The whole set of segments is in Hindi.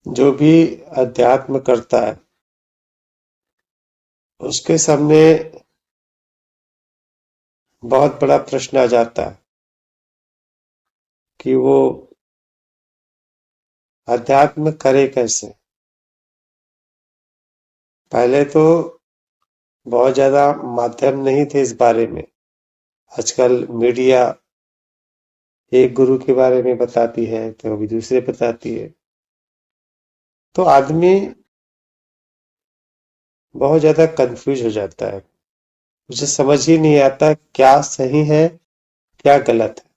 जो भी अध्यात्म करता है उसके सामने बहुत बड़ा प्रश्न आ जाता है कि वो अध्यात्म करे कैसे। पहले तो बहुत ज्यादा माध्यम नहीं थे इस बारे में। आजकल मीडिया एक गुरु के बारे में बताती है तो अभी दूसरे बताती है, तो आदमी बहुत ज्यादा कंफ्यूज हो जाता है। मुझे समझ ही नहीं आता क्या सही है क्या गलत है,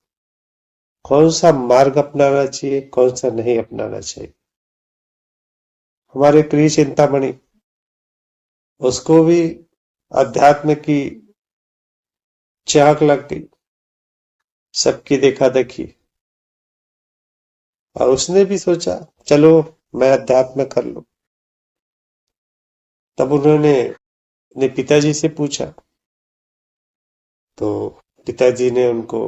कौन सा मार्ग अपनाना चाहिए कौन सा नहीं अपनाना चाहिए। हमारे प्रिय चिंतामणि, उसको भी अध्यात्म की चाहक लग गई, सबकी देखा देखी, और उसने भी सोचा चलो मैं अध्यात्म कर लूं। तब उन्होंने अपने पिताजी से पूछा, तो पिताजी ने उनको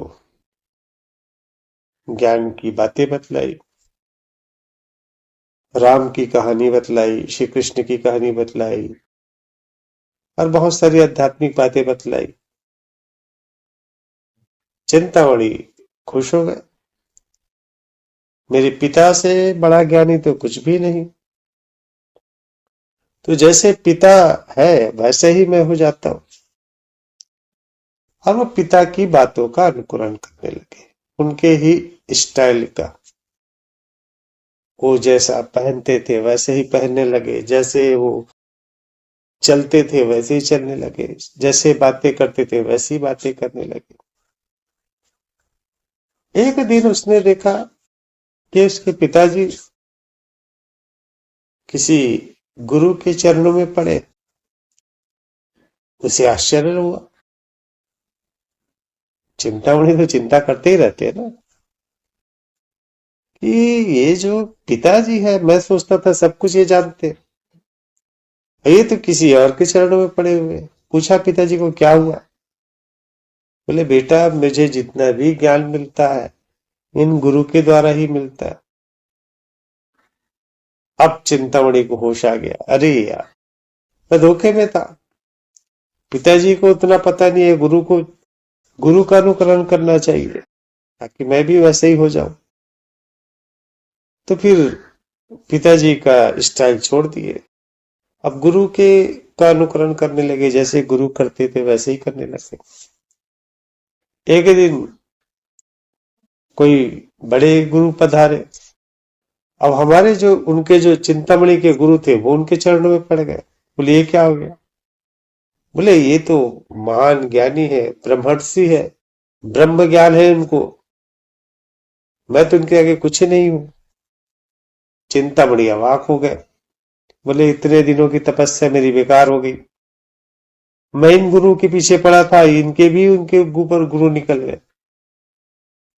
ज्ञान की बातें बतलाई, राम की कहानी बतलाई, श्री कृष्ण की कहानी बतलाई और बहुत सारी आध्यात्मिक बातें बतलाई। चिंतामणि खुश हो गए, मेरे पिता से बड़ा ज्ञानी तो कुछ भी नहीं। तो जैसे पिता है वैसे ही मैं हो जाता हूँ। और वो पिता की बातों का अनुकरण करने लगे, उनके ही स्टाइल का। वो जैसा पहनते थे वैसे ही पहनने लगे, जैसे वो चलते थे वैसे ही चलने लगे, जैसे बातें करते थे वैसी ही बातें करने लगे। एक दिन उसने देखा कि उसके पिताजी किसी गुरु के चरणों में पड़े। उसे आश्चर्य हुआ। चिंतामणि तो चिंता करते ही रहते हैं ना कि ये जो पिताजी है, मैं सोचता था सब कुछ ये जानते हैं, ये तो किसी और के चरणों में पड़े हुए। पूछा पिताजी को क्या हुआ। बोले बेटा मुझे जितना भी ज्ञान मिलता है इन गुरु के द्वारा ही मिलता है। अब चिंतामणि को होश आ गया, अरे यार मैं धोखे में था। पिताजी को उतना पता नहीं है, गुरु का अनुकरण करना चाहिए ताकि मैं भी वैसे ही हो जाऊं। तो फिर पिताजी का स्टाइल छोड़ दिए, अब गुरु के का अनुकरण करने लगे, जैसे गुरु करते थे वैसे ही करने लगे। एक दिन कोई बड़े गुरु पधारे। अब हमारे जो उनके जो चिंतामणि के गुरु थे वो उनके चरणों में पड़ गए। बोले ये क्या हो गया। बोले ये तो महान ज्ञानी है, ब्रह्मर्षि है, ब्रह्म ज्ञान है उनको, मैं तो इनके आगे कुछ नहीं हूं। चिंतामणि अवाक हो गए। बोले इतने दिनों की तपस्या मेरी बेकार हो गई। मैं इन गुरु के पीछे पड़ा था, इनके भी उनके ऊपर गुरु निकल गए।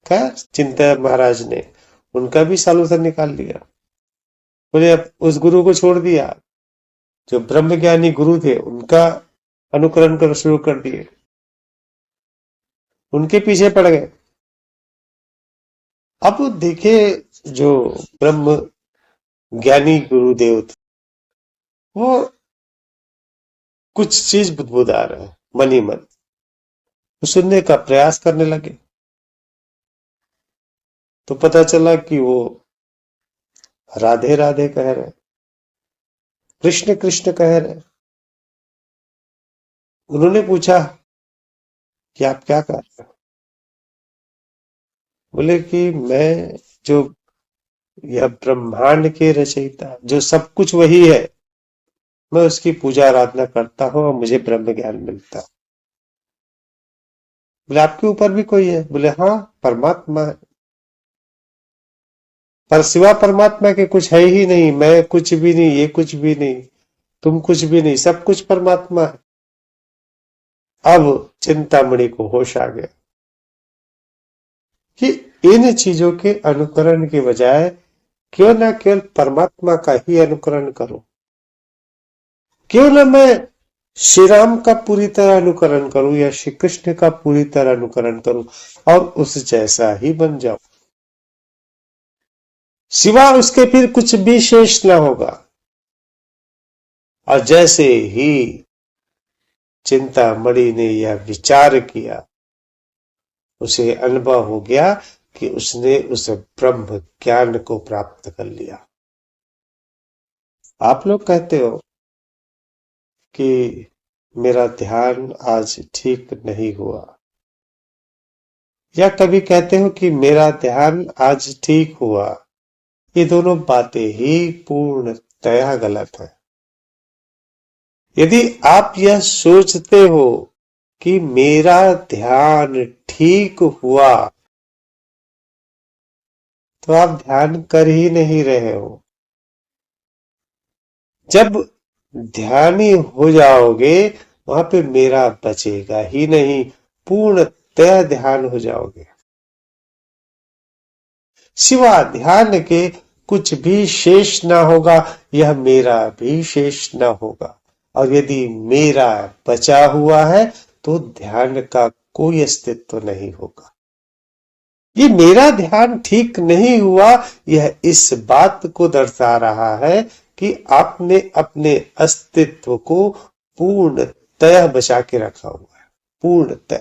खैर चिंता महाराज ने उनका भी सालों निकाल लिया। बोले अब उस गुरु को छोड़ दिया, जो ब्रह्म ज्ञानी गुरु थे उनका अनुकरण कर शुरू कर दिए, उनके पीछे पड़ गए। अब देखे जो ब्रह्म ज्ञानी गुरुदेव थे वो कुछ चीज बुदबुदा रहे हैं मन ही मन, तो सुनने का प्रयास करने लगे। तो पता चला कि वो राधे राधे कह रहे, कृष्ण कृष्ण कह रहे। उन्होंने पूछा कि आप क्या कर रहे हो। बोले कि मैं जो यह ब्रह्मांड के रचयिता, जो सब कुछ वही है, मैं उसकी पूजा आराधना करता हूं और मुझे ब्रह्म ज्ञान मिलता है। बोले आपके ऊपर भी कोई है। बोले हाँ परमात्मा है, पर सिवा परमात्मा के कुछ है ही नहीं। मैं कुछ भी नहीं, ये कुछ भी नहीं, तुम कुछ भी नहीं, सब कुछ परमात्मा है। अब चिंतामणि को होश आ गया कि इन चीजों के अनुकरण के बजाय क्यों ना केवल परमात्मा का ही अनुकरण करूं। क्यों ना मैं श्री राम का पूरी तरह अनुकरण करूं या श्री कृष्ण का पूरी तरह अनुकरण करूं और उस जैसा ही बन जाऊं। सिवा उसके फिर कुछ भी शेष न होगा। और जैसे ही चिंतामणि ने यह विचार किया, उसे अनुभव हो गया कि उसने उस ब्रह्म ज्ञान को प्राप्त कर लिया। आप लोग कहते हो कि मेरा ध्यान आज ठीक नहीं हुआ, या कभी कहते हो कि मेरा ध्यान आज ठीक हुआ। ये दोनों बातें ही पूर्णतया गलत है। यदि आप यह सोचते हो कि मेरा ध्यान ठीक हुआ, तो आप ध्यान कर ही नहीं रहे हो। जब ध्यानी हो जाओगे, वहां पे मेरा बचेगा ही नहीं, पूर्णतः ध्यान हो जाओगे। सिवा ध्यान के कुछ भी शेष ना होगा, यह मेरा भी शेष ना होगा। और यदि मेरा बचा हुआ है तो ध्यान का कोई अस्तित्व नहीं होगा। ये मेरा ध्यान ठीक नहीं हुआ, यह इस बात को दर्शा रहा है कि आपने अपने अस्तित्व को पूर्णतः बचा के रखा हुआ है। पूर्णतः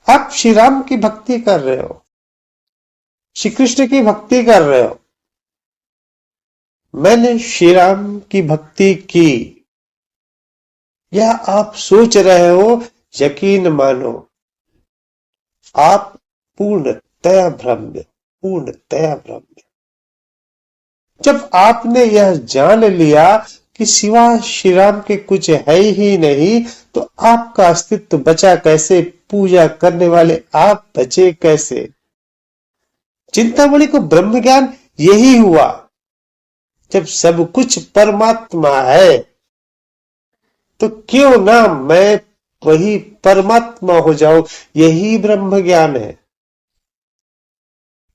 आप श्री राम की भक्ति कर रहे हो, श्री कृष्ण की भक्ति कर रहे हो। मैंने श्री राम की भक्ति की, यह आप सोच रहे हो, यकीन मानो आप पूर्णतः ब्रह्म, पूर्णतः ब्रह्म। जब आपने यह जान लिया कि सिवा श्री राम के कुछ है ही नहीं, तो आपका अस्तित्व बचा कैसे? पूजा करने वाले आप बचे कैसे? चिंतामणि को ब्रह्म ज्ञान यही हुआ। जब सब कुछ परमात्मा है, तो क्यों ना मैं वही परमात्मा हो जाऊं। यही ब्रह्म ज्ञान है,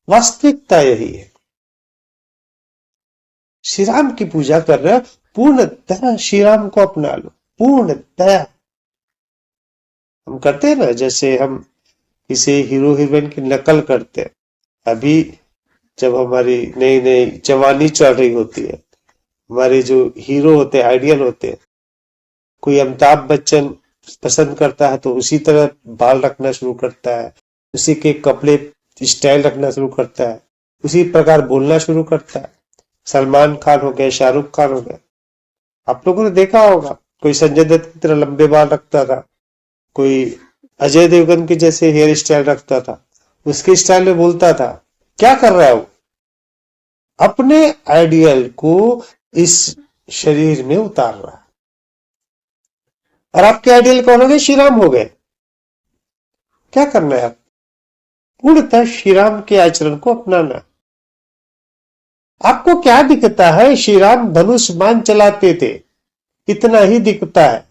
वास्तविकता यही है। श्री राम की पूजा कर रहे हो, पूर्णतः श्री राम को अपना लो, पूर्णतः। हम करते हैं ना, जैसे हम किसी हीरो हीरोइन की नकल करते हैं। अभी जब हमारी नई नई जवानी चल रही होती है, हमारे जो हीरो होते हैं, आइडियल होते हैं, कोई अमिताभ बच्चन पसंद करता है तो उसी तरह बाल रखना शुरू करता है, उसी के कपड़े स्टाइल रखना शुरू करता है, उसी प्रकार बोलना शुरू करता है। सलमान खान हो गए, शाहरुख खान हो गए। आप लोगों ने देखा होगा, कोई संजय दत्त की तरह लंबे बाल रखता था, कोई अजय देवगन के जैसे हेयर स्टाइल रखता था, उसके स्टाइल में बोलता था। क्या कर रहा है वो? अपने आइडियल को इस शरीर में उतार रहा है। और आपके आइडियल कौन हो गए? श्री राम हो गए। क्या करना है? आप पूर्णतः श्री राम के आचरण को अपनाना। आपको क्या दिखता है? श्री राम धनुष बाण चलाते थे, इतना ही दिखता है।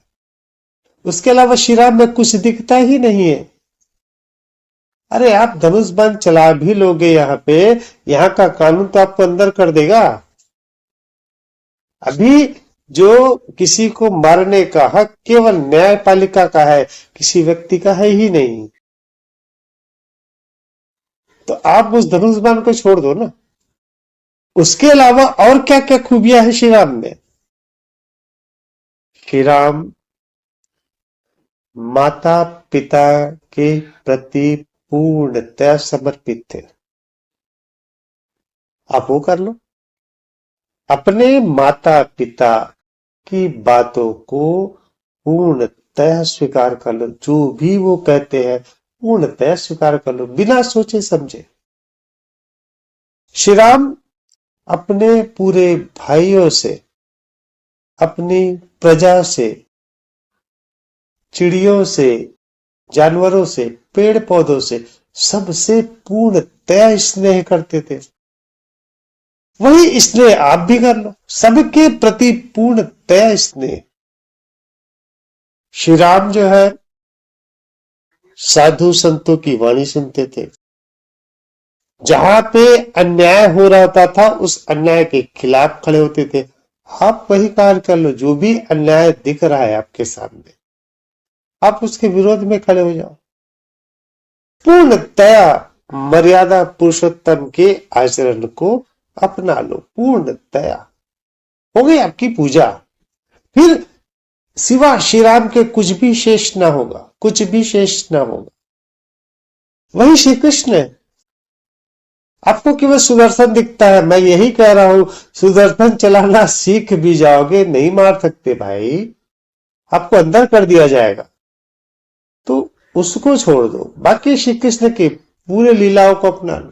उसके अलावा श्री राम में कुछ दिखता ही नहीं है। अरे आप धनुष बाण चला भी लोगे यहाँ पे, यहाँ का कानून तो आपको अंदर कर देगा। अभी जो किसी को मारने का हक केवल न्यायपालिका का है, किसी व्यक्ति का है ही नहीं। तो आप उस धनुष बाण को छोड़ दो ना। उसके अलावा और क्या क्या खूबियां है श्री राम में? श्री राम माता पिता के प्रति पूर्णतः समर्पित थे। आप वो कर लो। अपने माता पिता की बातों को पूर्णतः स्वीकार कर लो। जो भी वो कहते हैं पूर्णतः स्वीकार कर लो, बिना सोचे समझे। श्री राम अपने पूरे भाइयों से, अपनी प्रजा से, चिड़ियों से, जानवरों से, पेड़ पौधों से, सबसे पूर्णतः स्नेह करते थे। वही स्नेह आप भी कर लो, सबके प्रति पूर्णतः स्नेह। श्री राम जो है साधु संतों की वाणी सुनते थे। जहां पे अन्याय हो रहा था, उस अन्याय के खिलाफ खड़े होते थे। आप वही कार्य कर लो। जो भी अन्याय दिख रहा है आपके सामने, आप उसके विरोध में खड़े हो जाओ। पूर्णतया मर्यादा पुरुषोत्तम के आचरण को अपना लो पूर्णतया, हो गई आपकी पूजा। फिर सिवा श्री राम के कुछ भी शेष ना होगा, कुछ भी शेष ना होगा। वही श्री कृष्ण है। आपको केवल सुदर्शन दिखता है, मैं यही कह रहा हूं, सुदर्शन चलाना सीख भी जाओगे नहीं मार सकते भाई, आपको अंदर कर दिया जाएगा, तो उसको छोड़ दो। बाकी श्री कृष्ण के पूरे लीलाओं को अपना लो।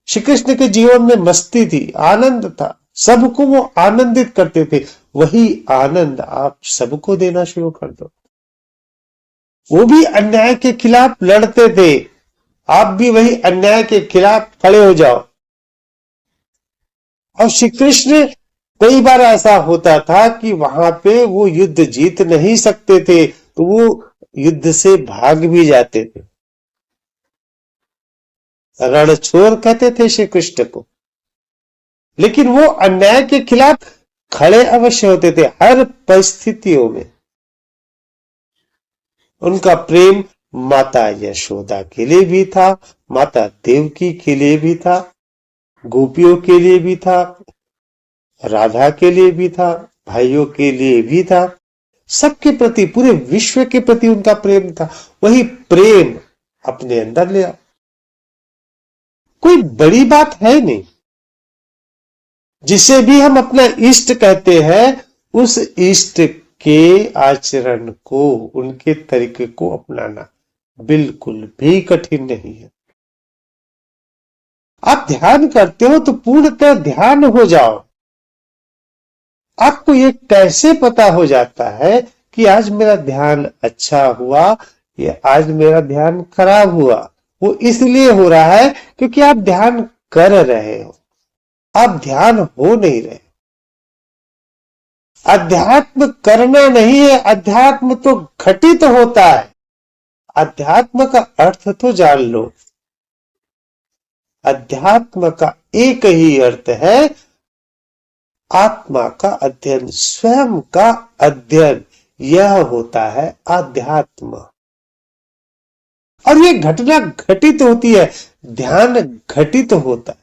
श्री कृष्ण के जीवन में मस्ती थी, आनंद था, सबको वो आनंदित करते थे। वही आनंद आप सबको देना शुरू कर दो। वो भी अन्याय के खिलाफ लड़ते थे, आप भी वही अन्याय के खिलाफ खड़े हो जाओ। और श्री कृष्ण, कई बार ऐसा होता था कि वहां पे वो युद्ध जीत नहीं सकते थे, तो वो युद्ध से भाग भी जाते थे। रणछोड़ कहते थे श्री कृष्ण को, लेकिन वो अन्याय के खिलाफ खड़े अवश्य होते थे हर परिस्थितियों में। उनका प्रेम माता यशोदा के लिए भी था, माता देवकी के लिए भी था, गोपियों के लिए भी था, राधा के लिए भी था, भाइयों के लिए भी था, सबके प्रति, पूरे विश्व के प्रति उनका प्रेम था। वही प्रेम अपने अंदर ले आओ। कोई बड़ी बात है नहीं। जिसे भी हम अपना इष्ट कहते हैं, उस इष्ट के आचरण को, उनके तरीके को अपनाना बिल्कुल भी कठिन नहीं है। आप ध्यान करते हो तो पूर्णतः ध्यान हो जाओ। आपको ये कैसे पता हो जाता है कि आज मेरा ध्यान अच्छा हुआ या आज मेरा ध्यान खराब हुआ? वो इसलिए हो रहा है क्योंकि आप ध्यान कर रहे हो, आप ध्यान हो नहीं रहे। अध्यात्म करना नहीं है, अध्यात्म तो घटित होता है। अध्यात्म का अर्थ तो जान लो। अध्यात्म का एक ही अर्थ है आत्मा का अध्ययन, स्वयं का अध्ययन, यह होता है अध्यात्म। और ये घटना घटित होती है, ध्यान घटित होता है।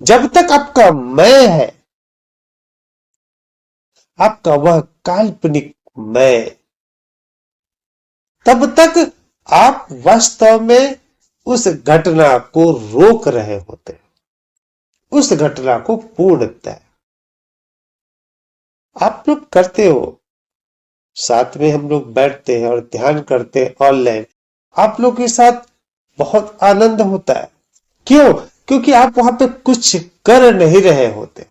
जब तक आपका मैं है, आपका वह काल्पनिक मैं, तब तक आप वास्तव में उस घटना को रोक रहे होते हैं, उस घटना को पूर्णतः। आप लोग करते हो, साथ में हम लोग बैठते हैं और ध्यान करते हैं ऑनलाइन, आप लोग के साथ बहुत आनंद होता है। क्यों? क्योंकि आप वहां पे कुछ कर नहीं रहे होते,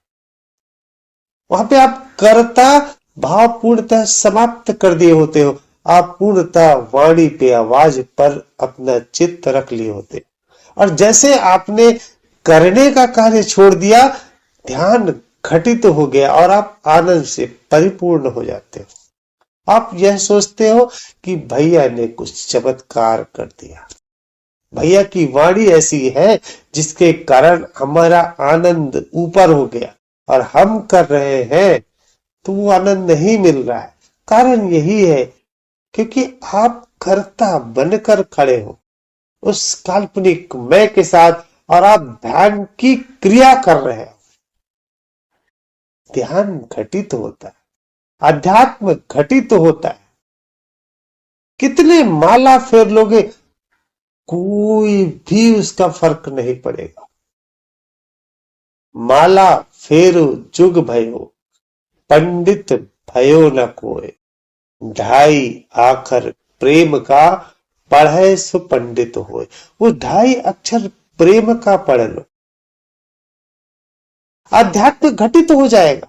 वहां पे आप कर्ता भाव पूर्णतः समाप्त कर दिए होते हो। आप पूर्णतः वाणी पे, आवाज पर अपना चित्त रख लिए होते, और जैसे आपने करने का कार्य छोड़ दिया, ध्यान घटित हो गया और आप आनंद से परिपूर्ण हो जाते हो। आप यह सोचते हो कि भैया ने कुछ चमत्कार कर दिया, भैया की वाणी ऐसी है जिसके कारण हमारा आनंद ऊपर हो गया, और हम कर रहे हैं तो वो आनंद नहीं मिल रहा है। कारण यही है क्योंकि आप कर्ता बनकर खड़े हो उस काल्पनिक मैं के साथ, और आप ध्यान की क्रिया कर रहे हो। ध्यान घटित होता है, अध्यात्म घटित होता है। कितने माला फेर लोगे, कोई भी उसका फर्क नहीं पड़ेगा। माला फेरो जुग भयो, पंडित भयो न कोय, ढाई आखर प्रेम का पढ़े सो पंडित होए। वो 2.5 अक्षर प्रेम का पढ़ लो, अध्यात्म घटित हो जाएगा।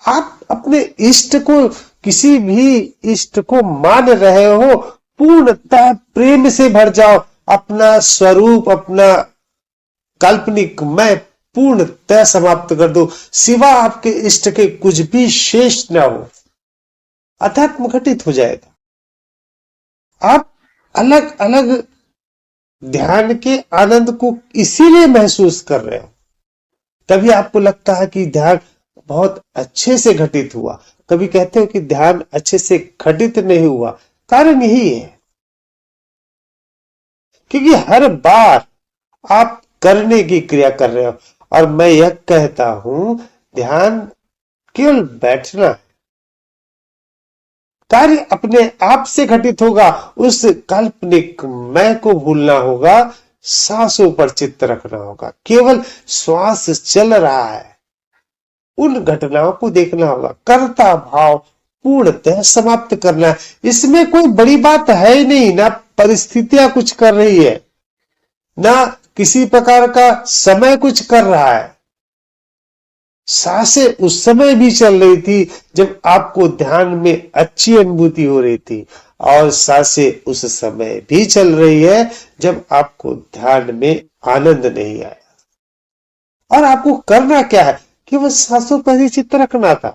आप अपने इष्ट को, किसी भी इष्ट को मान रहे हो, पूर्णतः प्रेम से भर जाओ। अपना स्वरूप, अपना काल्पनिक मैं पूर्णतः समाप्त कर दो, सिवा आपके इष्ट के कुछ भी शेष ना हो। अध्यात्म घटित हो जाएगा। आप अलग अलग ध्यान के आनंद को इसीलिए महसूस कर रहे हो, तभी आपको लगता है कि ध्यान बहुत अच्छे से घटित हुआ। कभी कहते हो कि ध्यान अच्छे से घटित नहीं हुआ, कारण यही है क्योंकि हर बार आप करने की क्रिया कर रहे हो। और मैं यह कहता हूं, ध्यान केवल बैठना है, कार्य अपने आप से घटित होगा। उस काल्पनिक मैं को भूलना होगा, सांसों पर चित्त रखना होगा। केवल श्वास चल रहा है, उन घटनाओं को देखना होगा। कर्ता भाव पूर्णतः समाप्त करना है। इसमें कोई बड़ी बात है ही नहीं, ना परिस्थितियां कुछ कर रही है, ना किसी प्रकार का समय कुछ कर रहा है। सांसें उस समय भी चल रही थी जब आपको ध्यान में अच्छी अनुभूति हो रही थी, और सांसें उस समय भी चल रही है जब आपको ध्यान में आनंद नहीं आया। और आपको करना क्या है, केवल सांसों पर ही चित्त रखना था।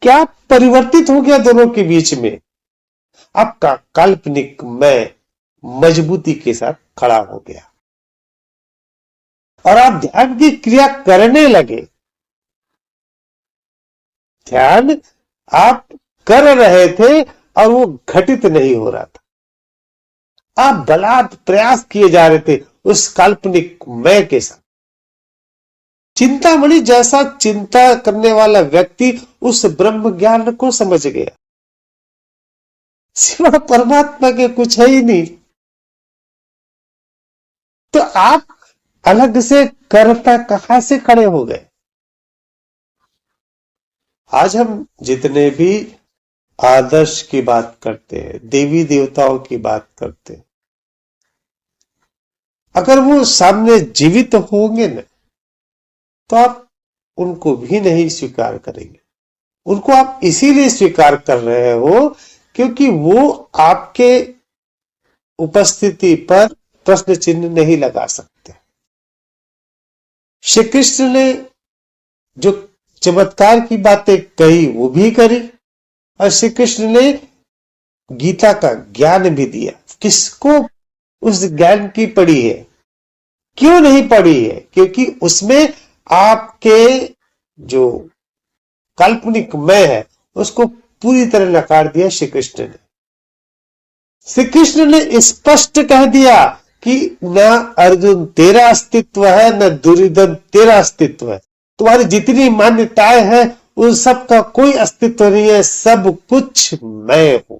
क्या परिवर्तित हो गया दोनों के बीच में? आपका काल्पनिक मैं मजबूती के साथ खड़ा हो गया और आप ध्यान की क्रिया करने लगे। ध्यान आप कर रहे थे और वो घटित नहीं हो रहा था। आप बलात् प्रयास किए जा रहे थे उस काल्पनिक मैं के साथ। चिंतामणि जैसा चिंता करने वाला व्यक्ति उस ब्रह्म ज्ञान को समझ गया, सिवा परमात्मा के कुछ है ही नहीं। तो आप अलग से कर्ता कहां से खड़े हो गए? आज हम जितने भी आदर्श की बात करते हैं, देवी देवताओं की बात करते हैं, अगर वो सामने जीवित होंगे ना, तो आप उनको भी नहीं स्वीकार करेंगे। उनको आप इसीलिए स्वीकार कर रहे हो क्योंकि वो आपके उपस्थिति पर प्रश्न चिन्ह नहीं लगा सकते। श्री कृष्ण ने जो चमत्कार की बातें कही वो भी करी, और श्री कृष्ण ने गीता का ज्ञान भी दिया। किसको उस ज्ञान की पड़ी है? क्यों नहीं पड़ी है? क्योंकि उसमें आपके जो काल्पनिक मैं है उसको पूरी तरह नकार दिया श्री कृष्ण ने। श्री कृष्ण ने स्पष्ट कह दिया कि न अर्जुन तेरा अस्तित्व है, न दुर्योधन तेरा अस्तित्व है। तुम्हारी जितनी मान्यताएं हैं उन सब का कोई अस्तित्व नहीं है, सब कुछ मैं हूं।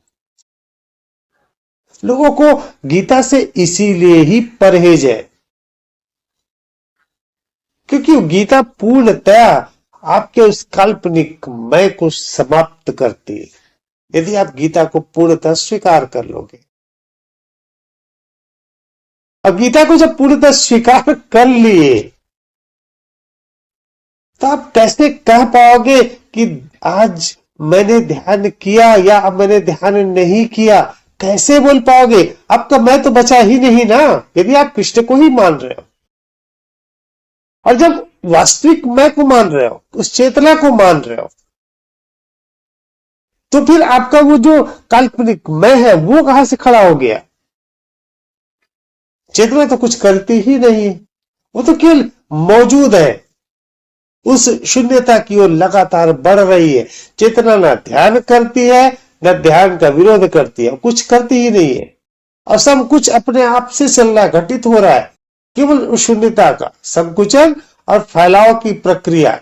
लोगों को गीता से इसीलिए ही परहेज है, क्योंकि गीता पूर्णतया आपके उस काल्पनिक मैं को समाप्त करती है, यदि आप गीता को पूर्णतः स्वीकार कर लोगे। और गीता को जब पूर्णतः स्वीकार कर लिए तो आप कैसे कह पाओगे कि आज मैंने ध्यान किया या मैंने ध्यान नहीं किया? कैसे बोल पाओगे? आपका मैं तो बचा ही नहीं ना, यदि आप कृष्ण को ही मान रहे हो। और जब वास्तविक मैं को मान रहे हो, उस चेतना को मान रहे हो, तो फिर आपका वो जो काल्पनिक मैं है वो कहां से खड़ा हो गया? चेतना तो कुछ करती ही नहीं है, वो तो केवल मौजूद है, उस शून्यता की ओर लगातार बढ़ रही है। चेतना ना ध्यान करती है, न ध्यान का विरोध करती है, कुछ करती ही नहीं है। और सब कुछ अपने आप से चल रहा, घटित हो रहा है। केवल उस शून्यता का संकुचन और फैलाव की प्रक्रिया,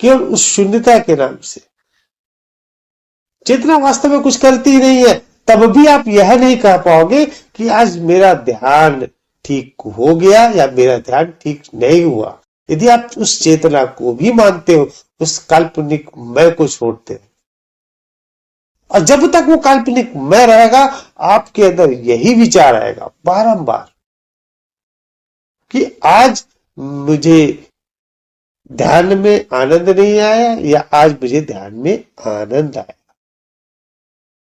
केवल उस शून्यता के नाम से। चेतना वास्तव में कुछ करती ही नहीं है। तब भी आप यह नहीं कह पाओगे कि आज मेरा ध्यान ठीक हो गया या मेरा ध्यान ठीक नहीं हुआ, यदि आप उस चेतना को भी मानते हो, उस काल्पनिक मैं को छोड़ते हो। और जब तक वो काल्पनिक मैं रहेगा, आपके अंदर यही विचार आएगा बारंबार कि आज मुझे ध्यान में आनंद नहीं आया या आज मुझे ध्यान में आनंद आया।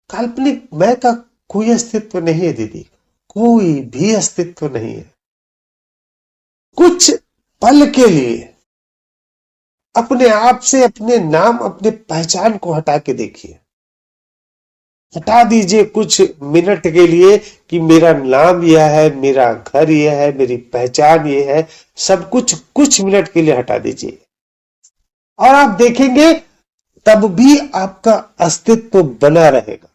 काल्पनिक मैं का कोई अस्तित्व नहीं है दीदी, कोई भी अस्तित्व नहीं है। कुछ पल के लिए अपने आप से अपने नाम, अपने पहचान को हटा के देखिए। हटा दीजिए कुछ मिनट के लिए कि मेरा नाम यह है, मेरा घर यह है, मेरी पहचान यह है। सब कुछ मिनट के लिए हटा दीजिए और आप देखेंगे तब भी आपका अस्तित्व बना रहेगा।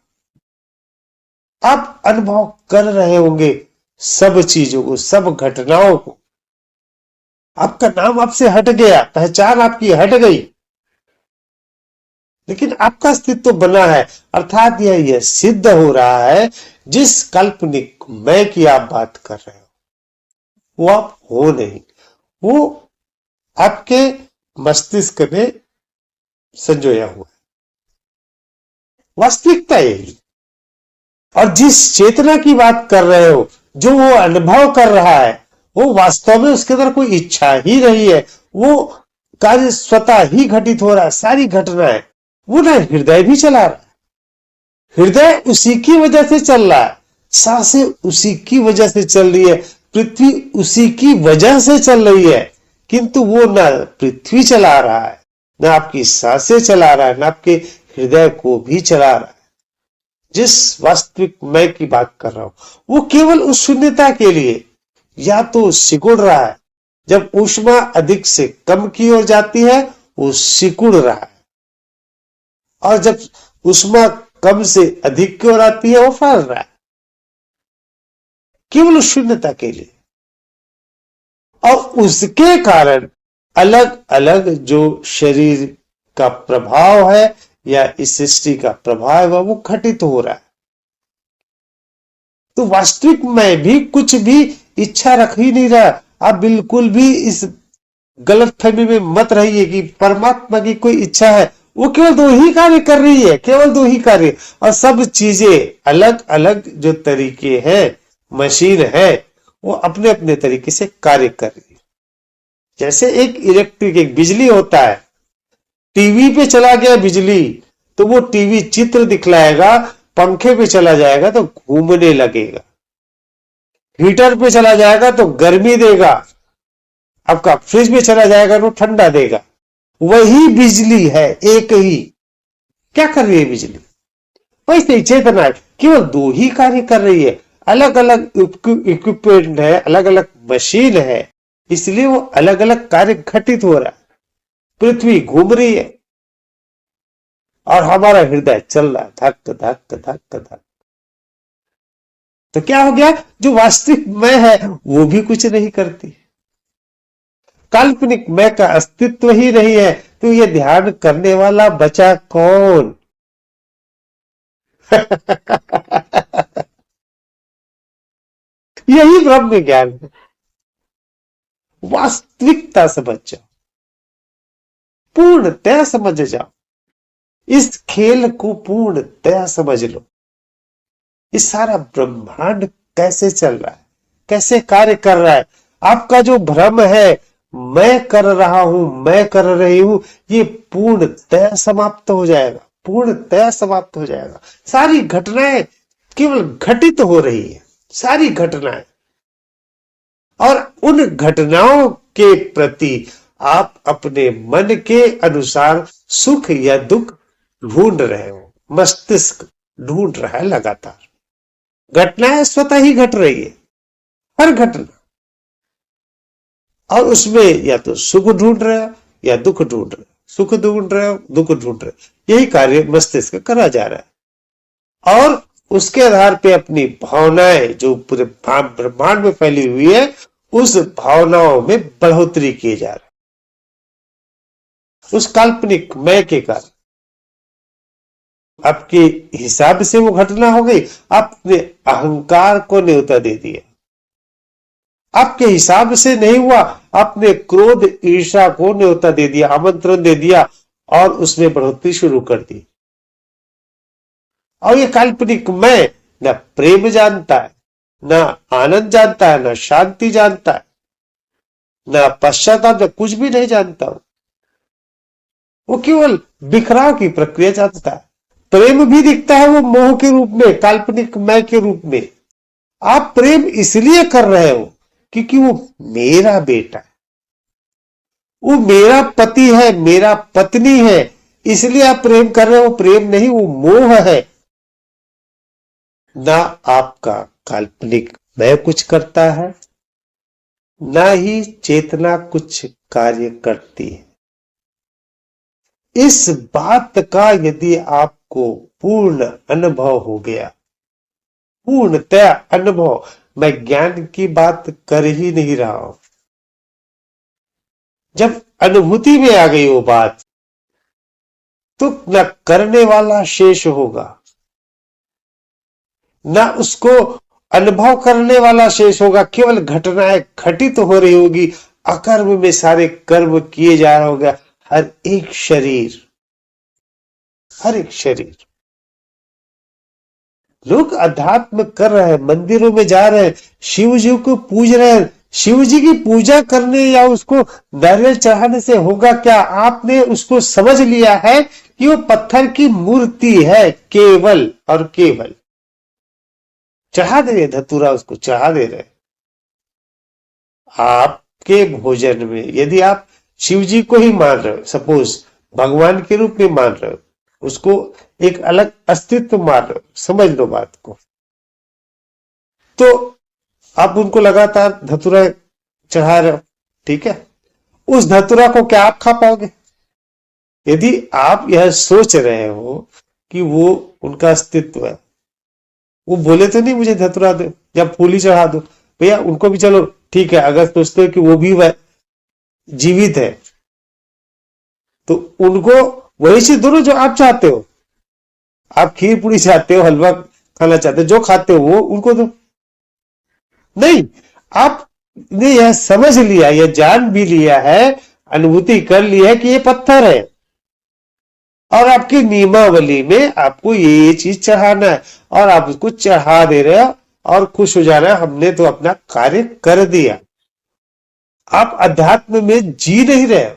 आप अनुभव कर रहे होंगे सब चीजों को, सब घटनाओं को। आपका नाम आपसे हट गया, पहचान आपकी हट गई, लेकिन आपका अस्तित्व बना है। अर्थात यह सिद्ध हो रहा है, जिस काल्पनिक मैं की आप बात कर रहे हो वो आप हो नहीं, वो आपके मस्तिष्क में संजोया हुआ है। वास्तविकता यही। और जिस चेतना की बात कर रहे हो, जो वो अनुभव कर रहा है, वो वास्तव में उसके अंदर कोई इच्छा ही नहीं है, वो कार्य स्वतः ही घटित हो रहा है। सारी घटनाएं वो ना हृदय भी चला रहा है, हृदय उसी की वजह से चल रहा है, सांसें उसी की वजह से चल रही है, पृथ्वी उसी की वजह से चल रही है। किंतु वो ना पृथ्वी चला रहा है, ना आपकी सांसें चला रहा है, ना आपके हृदय को भी चला रहा है। जिस वास्तविक मैं की बात कर रहा हूं वो केवल उस शून्यता के लिए या तो सिकुड़ रहा है, जब ऊष्मा अधिक से कम की ओर जाती है वो सिकुड़ रहा है, और जब ऊष्मा कम से अधिक की ओर आती है वो फैल रहा है, केवल उस शून्यता के लिए। और उसके कारण अलग अलग जो शरीर का प्रभाव है या इस सृष्टि का प्रभाव है वो घटित हो रहा है। तो वास्तविक में भी कुछ भी इच्छा रख ही नहीं रहा। आप बिल्कुल भी इस गलतफहमी में मत रहिए कि परमात्मा की कोई इच्छा है। वो केवल दो ही कार्य कर रही है, केवल दो ही कार्य, और सब चीजें अलग अलग जो तरीके हैं, मशीन है, वो अपने अपने तरीके से कार्य कर रही है। जैसे एक इलेक्ट्रिक, एक बिजली होता है, टीवी पे चला गया बिजली तो वो टीवी चित्र दिखलाएगा, पंखे पे चला जाएगा तो घूमने लगेगा, हीटर पे चला जाएगा तो गर्मी देगा, आपका फ्रिज में चला जाएगा तो ठंडा देगा। वही बिजली है, एक ही। क्या कर रही है बिजली? वैसे चेतना है, केवल दो ही कार्य कर रही है। अलग अलग इक्विपमेंट है, अलग अलग मशीन है, इसलिए वो अलग अलग कार्य घटित हो रहा है। पृथ्वी घूम रही है और हमारा हृदय चल रहा है, धक धक धक धक। तो क्या हो गया? जो वास्तविक मैं है वो भी कुछ नहीं करती, काल्पनिक मैं का अस्तित्व ही नहीं है। तो ये ध्यान करने वाला बचा कौन? यही ब्रह्म ज्ञान है। वास्तविकता समझ जाओ, पूर्णतः समझ जाओ, इस खेल को पूर्णतः समझ लो। इस सारा ब्रह्मांड कैसे चल रहा है, कैसे कार्य कर रहा है। आपका जो भ्रम है, मैं कर रहा हूं, मैं कर रही हूं, ये पूर्णतः समाप्त हो जाएगा, पूर्णतः समाप्त हो जाएगा। सारी घटनाएं केवल घटित हो रही है, सारी घटनाएं, और उन घटनाओं के प्रति आप अपने मन के अनुसार सुख या दुख ढूंढ रहे हो। मस्तिष्क ढूंढ रहा है लगातार। घटनाएं स्वतः ही घट रही है, हर घटना, और उसमें या तो सुख ढूंढ रहे हो या दुख ढूंढ रहे हो, सुख ढूंढ रहे हो, दुख ढूंढ रहे हो। यही कार्य मस्तिष्क करा जा रहा है, और उसके आधार पे अपनी भावनाएं जो पूरे ब्रह्मांड में फैली हुई है, उस भावनाओं में बढ़ोतरी किए जा रहे हैं। उस काल्पनिक मैं के कारण आपके हिसाब से वो घटना हो गई, आपने अहंकार को न्योता दे दिया। आपके हिसाब से नहीं हुआ, आपने क्रोध ईर्ष्या को न्योता दे दिया, आमंत्रण दे दिया, और उसमें बढ़ोतरी शुरू कर दी। और ये काल्पनिक मैं न प्रेम जानता है, न आनंद जानता है, न शांति जानता है, न पश्चाताप, न कुछ भी नहीं जानता। वो केवल बिखराव की प्रक्रिया जानता है। प्रेम भी दिखता है वो मोह के रूप में, काल्पनिक मैं के रूप में। आप प्रेम इसलिए कर रहे हो क्योंकि वो मेरा बेटा है, वो मेरा पति है, मेरा पत्नी है, इसलिए आप प्रेम कर रहे हो। प्रेम नहीं, वो मोह है। ना आपका काल्पनिक मैं कुछ करता है, ना ही चेतना कुछ कार्य करती है। इस बात का यदि आपको पूर्ण अनुभव हो गया, पूर्णतः अनुभव, मैं ज्ञान की बात कर ही नहीं रहा हूं। जब अनुभूति में आ गई वो बात, तो न करने वाला शेष होगा, न उसको अनुभव करने वाला शेष होगा। केवल घटनाएं घटित हो रही होगी, अकर्म में सारे कर्म किए जा रहा होगा। हर एक शरीर, हर एक शरीर। लोग अध्यात्म कर रहे हैं, मंदिरों में जा रहे हैं, शिव जी को पूज रहे हैं। शिव जी की पूजा करने या उसको नारियल चढ़ाने से होगा क्या? आपने उसको समझ लिया है कि वो पत्थर की मूर्ति है, केवल और केवल। चढ़ा दे रहे धतूरा, उसको चढ़ा दे रहे। आपके भोजन में यदि आप शिव जी को ही मान रहे हो, सपोज भगवान के रूप में मान रहे हो, उसको एक अलग अस्तित्व मान रहे हो, समझ लो बात को, तो आप उनको लगातार धतूरा चढ़ा रहे हो, ठीक है। उस धतूरा को क्या आप खा पाओगे? यदि आप यह सोच रहे हो कि वो उनका अस्तित्व है, वो बोले तो नहीं मुझे धतूरा दो या फूल ही चढ़ा दो, भैया उनको भी चलो ठीक है। अगर सोचते हो कि वो भी जीवित है, तो उनको वही चीज दो जो आप चाहते हो। आप खीर पूरी चाहते हो, हलवा खाना चाहते हो, जो खाते हो वो उनको दो। नहीं, आपने यह समझ लिया, यह जान भी लिया है, अनुभूति कर ली है कि ये पत्थर है, और आपकी नियमावली में आपको ये चीज चढ़ाना है, और आप उसको चढ़ा दे रहे हो और खुश हो जा रहे हो, हमने तो अपना कार्य कर दिया। आप अध्यात्म में जी नहीं रहे हो।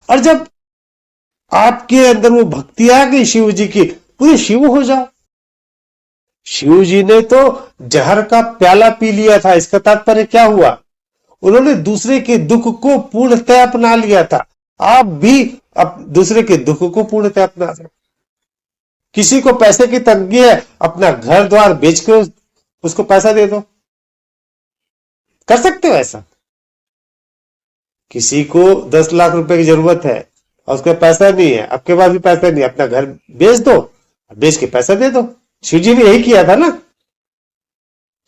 और जब आपके अंदर वो भक्ति आ गई शिव जी की, पूरे शिव हो जाओ। शिव जी ने तो जहर का प्याला पी लिया था, इसका तात्पर्य क्या हुआ? उन्होंने दूसरे के दुख को पूर्णतः अपना लिया था। आप भी दूसरे के दुख को पूर्णतः अपना सकते। किसी को पैसे की तंगी है, अपना घर द्वार बेचकर उसको पैसा दे दो, कर सकते हो ऐसा। किसी को 10 लाख रुपए की जरूरत है और उसका पैसा नहीं है, आपके पास भी पैसा नहीं है, अपना घर बेच दो, बेच के पैसा दे दो। शिव जी ने यही किया था ना।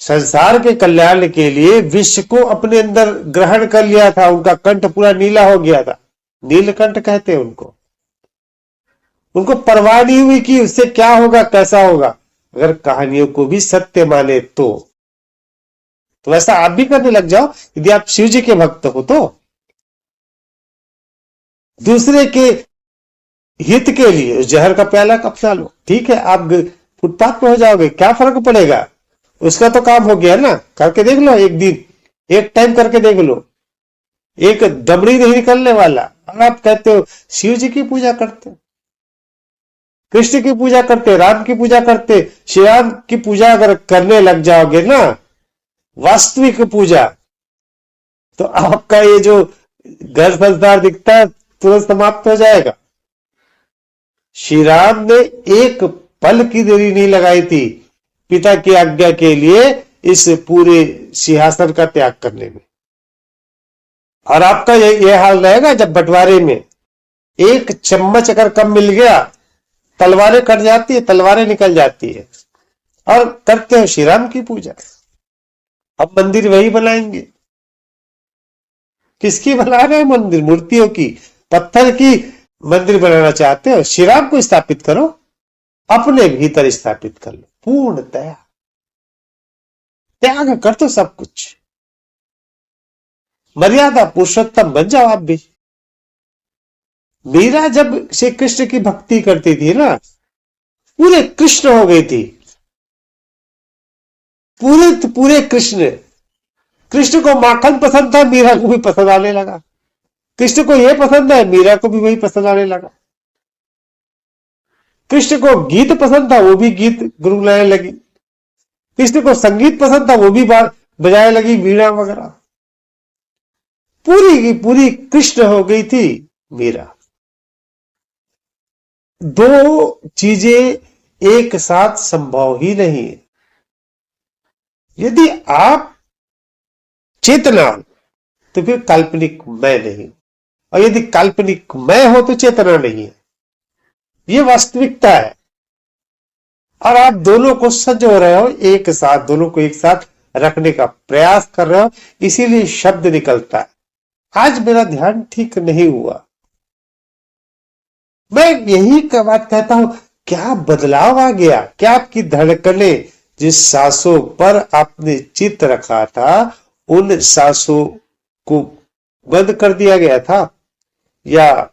संसार के कल्याण के लिए विश्व को अपने अंदर ग्रहण कर लिया था। उनका कंठ पूरा नीला हो गया था, नीलकंठ कहते हैं उनको। उनको परवाह नहीं हुई कि उससे क्या होगा, कैसा होगा। अगर कहानियों को भी सत्य माने तो ऐसा आप भी करने लग जाओ। यदि आप शिव जी के भक्त हो तो दूसरे के हित के लिए जहर का प्याला अपना लो, ठीक है। आप फुटपाथ पे हो जाओगे, क्या फर्क पड़ेगा? उसका तो काम हो गया ना। करके देख लो, एक दिन, एक टाइम करके देख लो, एक दमड़ी नहीं निकलने वाला। और आप कहते हो शिव जी की पूजा करते, कृष्ण की पूजा करते, राम की पूजा करते। श्री राम की पूजा अगर करने लग जाओगे ना, वास्तविक पूजा, तो आपका ये जो घर संसार दिखता है तुरंत समाप्त हो जाएगा। श्री राम ने एक पल की देरी नहीं लगाई थी पिता की आज्ञा के लिए इस पूरे सिंहासन का त्याग करने में। और आपका यह हाल रहेगा जब बंटवारे में एक चम्मच अगर कम मिल गया, तलवारें कट जाती है, तलवारें निकल जाती है। और करते हो श्री राम की पूजा। अब मंदिर वही बनाएंगे। किसकी बना रहे हो मंदिर? मूर्तियों की, पत्थर की मंदिर बनाना चाहते हो? श्री राम को स्थापित करो, अपने भीतर स्थापित कर लो। पूर्णतः त्याग कर दो सब कुछ। मर्यादा पुरुषोत्तम बन जाओ आप भी। मीरा जब श्री कृष्ण की भक्ति करती थी ना, पूरे कृष्ण हो गई थी, पूरे कृष्ण। कृष्ण को माखन पसंद था, मीरा को भी पसंद आने लगा। कृष्ण को यह पसंद है, मीरा को भी वही पसंद आने लगा। कृष्ण को गीत पसंद था, वो भी गीत गुनगुनाने लगी। कृष्ण को संगीत पसंद था, वो भी बजाने लगी वीणा वगैरह। पूरी की पूरी कृष्ण हो गई थी मीरा। दो चीजें एक साथ संभव ही नहीं है। यदि आप चेतना तो फिर काल्पनिक मैं नहीं, और यदि काल्पनिक मैं हो तो चेतना नहीं है। यह वास्तविकता है। और आप दोनों को संजो रहे हो, एक साथ दोनों को एक साथ रखने का प्रयास कर रहे हो, इसीलिए शब्द निकलता है। आज मेरा ध्यान ठीक नहीं हुआ। मैं यही बात कहता हूं, क्या बदलाव आ गया? क्या आपकी धड़कनें जिस सांसों पर आपने चित्त रखा था, उन सांसों को बंद कर दिया गया था, या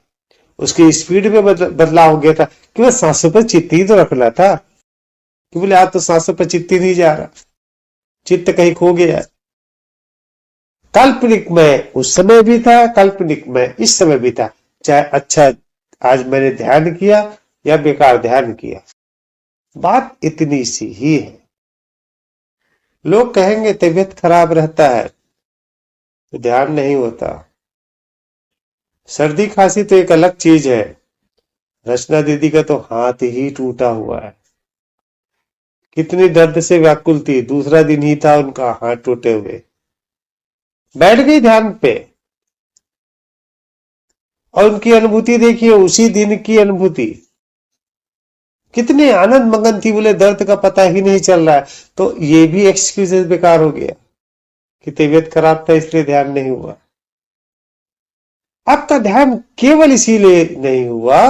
उसकी स्पीड में बदलाव हो गया था? कि वह सांसों पर चित्त ही तो रखना था। कि बोले आज तो सांसों पर चित्त ही नहीं जा रहा, चित्त कहीं खो गया। काल्पनिक में उस समय भी था, काल्पनिक में इस समय भी था। चाहे अच्छा आज मैंने ध्यान किया या बेकार ध्यान किया, बात इतनी सी ही है। लोग कहेंगे तबीयत खराब रहता है तो ध्यान नहीं होता। सर्दी खांसी तो एक अलग चीज है। रचना दीदी का तो हाथ ही टूटा हुआ है। कितनी दर्द से व्याकुल थी, दूसरा दिन ही था उनका हाथ टूटे हुए। बैठ गई ध्यान पे, और उनकी अनुभूति देखिए, उसी दिन की अनुभूति कितनी आनंद मगन थी। बोले दर्द का पता ही नहीं चल रहा है। तो ये भी एक्सक्यूजेस बेकार हो गया कि तबीयत खराब था इसलिए ध्यान नहीं हुआ। आपका ध्यान केवल इसीलिए नहीं हुआ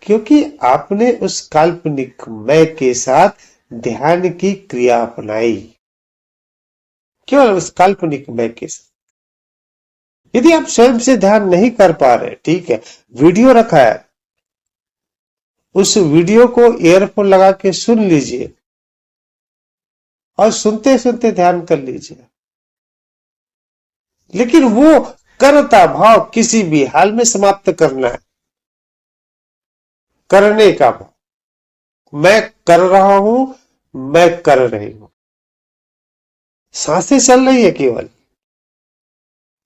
क्योंकि आपने उस काल्पनिक मैं के साथ ध्यान की क्रिया अपनाई। केवल उस काल्पनिक मैं के साथ। यदि आप स्वयं से ध्यान नहीं कर पा रहे, ठीक है, वीडियो रखा है, उस वीडियो को ईयरफोन लगा के सुन लीजिए और सुनते सुनते ध्यान कर लीजिए। लेकिन वो कर्ता भाव किसी भी हाल में समाप्त करना है। करने का भाव, मैं कर रहा हूं, मैं कर रही हूं। सांसें चल रही है, केवल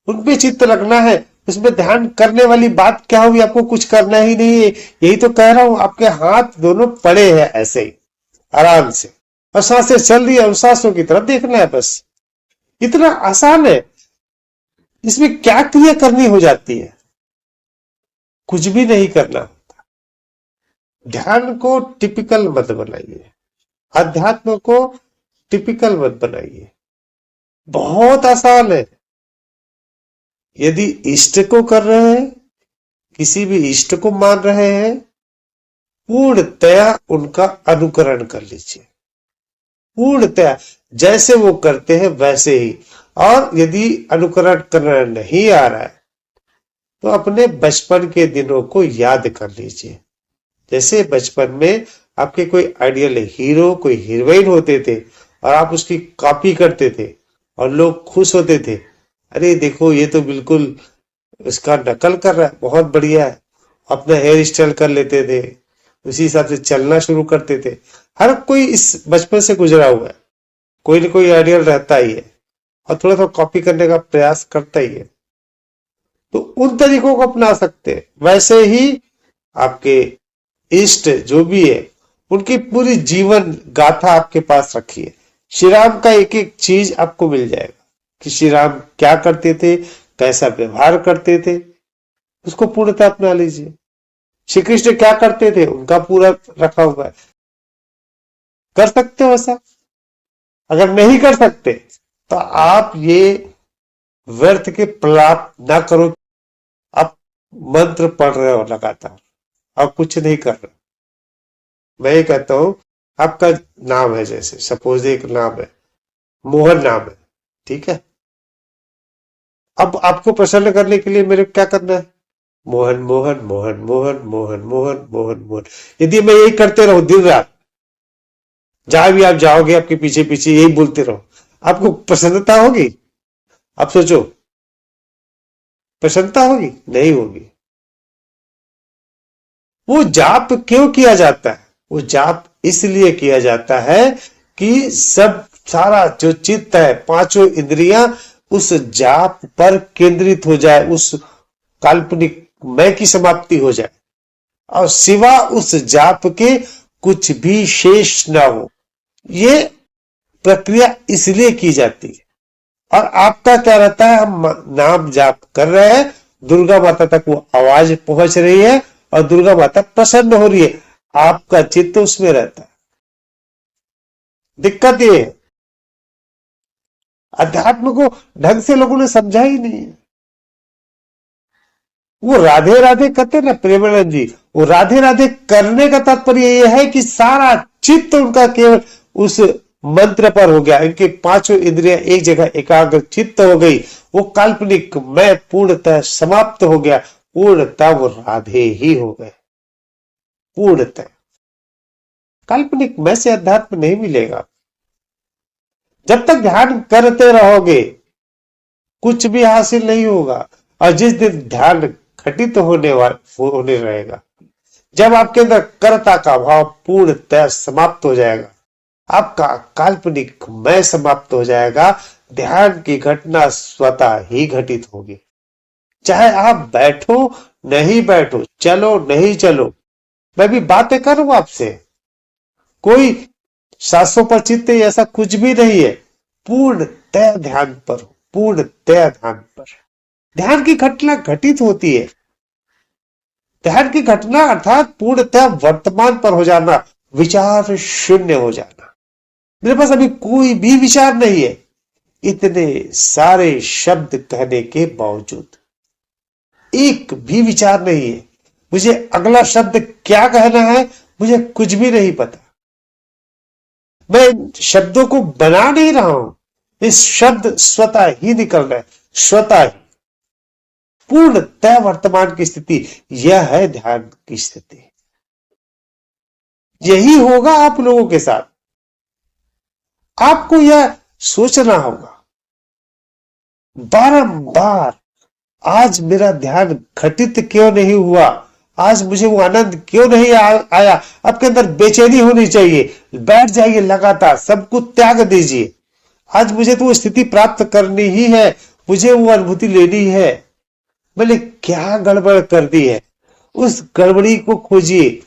उनपे चित्त लगना है। उसमें ध्यान करने वाली बात क्या हुई? आपको कुछ करना ही नहीं है। यही तो कह रहा हूं, आपके हाथ दोनों पड़े हैं ऐसे ही आराम से, और सांसें चल रही है, उन सांसों की तरफ देखना है बस। इतना आसान है। इसमें क्या क्रिया करनी हो जाती है? कुछ भी नहीं करना होता। ध्यान को टिपिकल मत बनाइए, अध्यात्म को टिपिकल मत बनाइए। बहुत आसान है। यदि इष्ट को कर रहे हैं, किसी भी इष्ट को मान रहे हैं, पूर्णतया उनका अनुकरण कर लीजिए। पूर्णतया जैसे वो करते हैं वैसे ही। और यदि अनुकरण करना नहीं आ रहा है तो अपने बचपन के दिनों को याद कर लीजिए। जैसे बचपन में आपके कोई आइडियल हीरो, कोई हीरोइन होते थे और आप उसकी कॉपी करते थे और लोग खुश होते थे, अरे देखो ये तो बिल्कुल उसका नकल कर रहा है, बहुत बढ़िया है। अपना हेयर स्टाइल कर लेते थे, उसी हिसाब से चलना शुरू करते थे। हर कोई इस बचपन से गुजरा हुआ है। कोई ना कोई आइडियल रहता ही है और थोड़ा थोड़ा कॉपी करने का प्रयास करता ही है। तो उन तरीकों को अपना सकते हैं। वैसे ही आपके इष्ट जो भी है, उनकी पूरी जीवन गाथा आपके पास रखिए। श्री राम का एक एक चीज आपको मिल जाएगा कि श्री राम क्या करते थे, कैसा व्यवहार करते थे, उसको पूर्णतः अपना लीजिए। श्री कृष्ण क्या करते थे, उनका पूरा रखा हुआ है। कर सकते हो ऐसा? अगर नहीं कर सकते तो आप ये व्यर्थ के प्रलाप ना करो। आप मंत्र पढ़ रहे हो लगातार, आप कुछ नहीं कर रहे। मैं ये कहता हूं, आपका नाम है, जैसे सपोज एक नाम है, मोहन नाम है, ठीक है। अब आपको प्रसन्न करने के लिए मेरे क्या करना है? मोहन मोहन मोहन मोहन मोहन मोहन मोहन मोहन। यदि मैं यही करते रहो दिन रात, जहां भी आप जाओगे आपके पीछे पीछे यही बोलते रहो, आपको प्रसन्नता होगी? आप सोचो, प्रसन्नता होगी? नहीं होगी। वो जाप क्यों किया जाता है? वो जाप इसलिए किया जाता है कि सब सारा जो चित्त है, पांचों इंद्रियां उस जाप पर केंद्रित हो जाए, उस काल्पनिक मैं की समाप्ति हो जाए, और सिवा उस जाप के कुछ भी शेष ना हो। ये प्रक्रिया इसलिए की जाती है। और आपका क्या रहता है? हम नाम जाप कर रहे हैं, दुर्गा माता तक वो आवाज पहुंच रही है और दुर्गा माता प्रसन्न हो रही है, आपका चित्त उसमें रहता है। दिक्कत ये है, अध्यात्म को ढंग से लोगों ने समझा ही नहीं। वो राधे राधे कहते ना प्रेमानंद जी, वो राधे राधे करने का तात्पर्य ये है कि सारा चित्त उनका केवल उस मंत्र पर हो गया, इनके पांचों इंद्रियां एक जगह एकाग्र चित्त हो गई, वो काल्पनिक मैं पूर्णतः समाप्त हो गया, पूर्णतः वो राधे ही हो गए, पूर्णतः। काल्पनिक मैं से अध्यात्म नहीं मिलेगा। जब तक ध्यान करते रहोगे कुछ भी हासिल नहीं होगा, और जिस दिन ध्यान घटित होने रहेगा, जब आपके अंदर कर्ता का भाव पूर्णतः समाप्त हो जाएगा, आपका काल्पनिक मैं समाप्त हो जाएगा, ध्यान की घटना स्वतः ही घटित होगी। चाहे आप बैठो नहीं बैठो, चलो नहीं चलो, मैं भी बातें करूं आपसे, कोई सांसों पर चित्त ऐसा कुछ भी नहीं है, पूर्णतः ध्यान पर हो, पूर्णतः ध्यान पर। ध्यान की घटना घटित होती है, ध्यान की घटना अर्थात पूर्णतः वर्तमान पर हो जाना, विचार शून्य हो जाना। मेरे पास अभी कोई भी विचार नहीं है, इतने सारे शब्द कहने के बावजूद एक भी विचार नहीं है, मुझे अगला शब्द क्या कहना है मुझे कुछ भी नहीं पता, मैं शब्दों को बना नहीं रहा हूं, इस शब्द स्वतः ही निकल रहा है, स्वतः ही। पूर्णतः वर्तमान की स्थिति यह है ध्यान की स्थिति। यही होगा आप लोगों के साथ। आपको यह सोचना होगा बारंबार, आज मेरा ध्यान घटित क्यों नहीं हुआ, आज मुझे वो आनंद क्यों नहीं आया। आपके अंदर बेचैनी होनी चाहिए, बैठ जाइए लगातार, सब कुछ त्याग दीजिए। आज मुझे तो वो स्थिति प्राप्त करनी ही है, मुझे वो अनुभूति लेनी है। मैंने क्या गड़बड़ कर दी है, उस गड़बड़ी को खोजिए।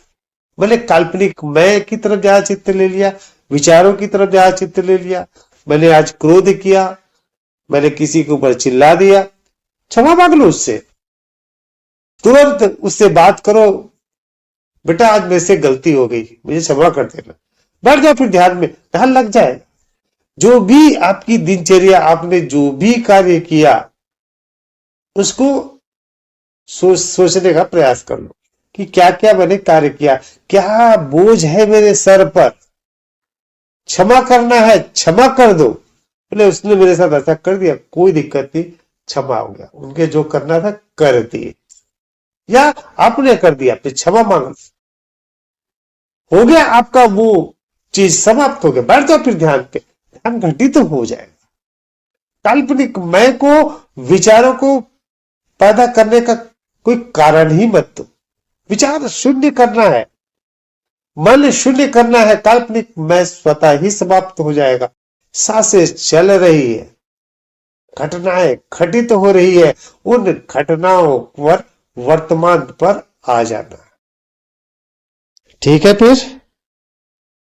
मैंने काल्पनिक मैं की तरफ ज्यादा चित्त ले लिया, विचारों की तरफ ज्यादा चित्त ले लिया, मैंने आज क्रोध किया, मैंने किसी के ऊपर चिल्ला दिया, क्षमा मांग लो उससे, तुरंत उससे बात करो, बेटा आज मेरे से गलती हो गई, मुझे क्षमा कर देना। बैठ जाओ, फिर ध्यान में ध्यान लग जाएगा। जो भी आपकी दिनचर्या, आपने जो भी कार्य किया उसको सोचने का प्रयास कर लो कि क्या क्या मैंने कार्य किया, क्या बोझ है मेरे सर पर, क्षमा करना है क्षमा कर दो। बोले उसने मेरे साथ ऐसा कर दिया, कोई दिक्कत नहीं, क्षमा हो गया, उनके जो करना था कर दिए, या आपने कर दिया, फिर क्षमा मांग हो गया, आपका वो चीज समाप्त हो गया। बैठ जाओ फिर ध्यान पे, ध्यान घटित तो हो जाएगा। काल्पनिक मैं को, विचारों को पैदा करने का कोई कारण ही मत दो। विचार शून्य करना है, मन शून्य करना है, काल्पनिक मैं स्वतः ही समाप्त हो जाएगा। सांसें चल रही है, घटनाएं घटित हो रही है, उन घटनाओं पर वर्तमान पर आ जाना। ठीक है फिर